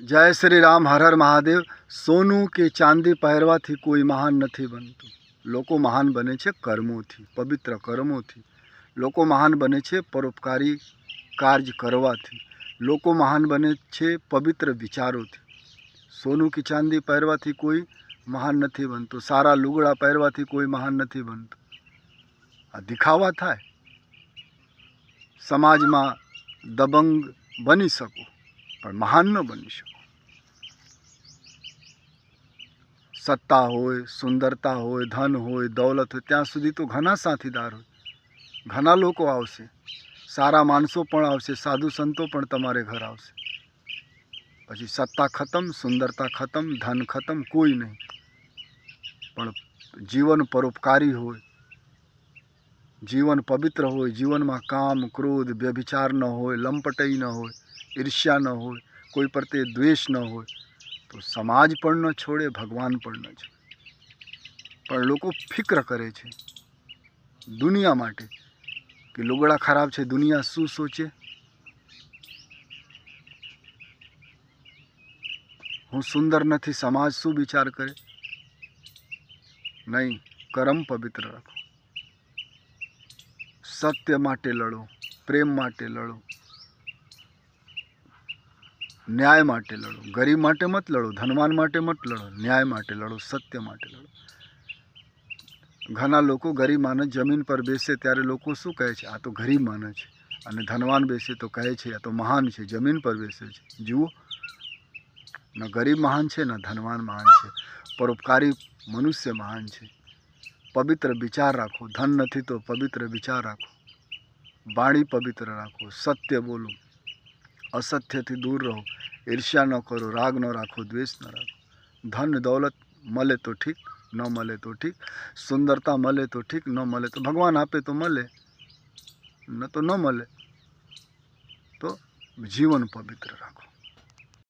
जय श्री राम, हर हर महादेव। सोनू के चांदी પહેરવાથી કોઈ મહાન નથી બનતું। લોકો મહાન બને છે કર્મોથી, પવિત્ર કર્મોથી। લોકો મહાન બને છે પરોપકારી કાર્ય કરવાથી। લોકો મહાન બને છે પવિત્ર વિચારોથી। સોનું की ચાંદી પહેરવાથી કોઈ મહાન નથી બનતું। સારા લુગડા પહેરવાથી કોઈ મહાન નથી બનતું। આ દિખાવા થાય। સમાજમાં દબંગ બની શકો પણ મહાન ન બની શકો। સત્તા હોય, સુંદરતા હોય, ધન હોય, દौलत હોય, ત્યાં સુધી તો ઘણા સાથીદાર હોય, ઘણા લોકો આવશે, સારા માણસો પણ આવશે, સાધુ સંતો પણ તમારે ઘર આવશે। પછી સત્તા ખતમ, સુંદરતા ખતમ, ધન ખતમ, કોઈ નહીં। પણ જીવન પરોપકારી હોય, જીવન પવિત્ર હોય, જીવનમાં કામ, ક્રોધ, વ્યભિચાર ન હોય, લંપટાઈ ન હોય, ઈર્ષ્યા ન હોય, કોઈ પ્રત્યે દ્વેષ ન હોય, તો સમાજ પણ ન છોડે, ભગવાન પણ ન છોડે। પણ લોકો ફિક્ર કરે છે દુનિયા માટે કે લુગડા ખરાબ છે, દુનિયા શું સોચે, હું સુંદર નથી, સમાજ શું વિચાર કરે। નહીં, કર્મ પવિત્ર રાખો, સત્ય માટે લડો, પ્રેમ માટે લડો, ન્યાય માટે લડો। ગરીબ માટે મત લડો, ધનવાન માટે મત લડો, ન્યાય માટે લડો, સત્ય માટે લડો। ઘણા લોકો ગરીબ માણસ જમીન પર બેસે ત્યારે લોકો શું કહે છે, આ તો ગરીબ માણસ છે, અને ધનવાન બેસે તો કહે છે આ તો મહાન છે, જમીન પર બેસે છે। જુઓ, ન ગરીબ મહાન છે, ન ધનવાન મહાન છે, પરોપકારી મનુષ્ય મહાન છે। પવિત્ર વિચાર રાખો, ધન નથી તો પવિત્ર વિચાર રાખો, વાણી પવિત્ર રાખો, સત્ય બોલો, असत्य दूर रहो, ईर्ष्या न करो, राग न राखो, द्वेष न राखो। धन दौलत मले तो ठीक, न मले तो ठीक, सुंदरता मले तो ठीक, न मले तो भगवान आपे तो मले, न तो न मले। तो जीवन पवित्र राखो।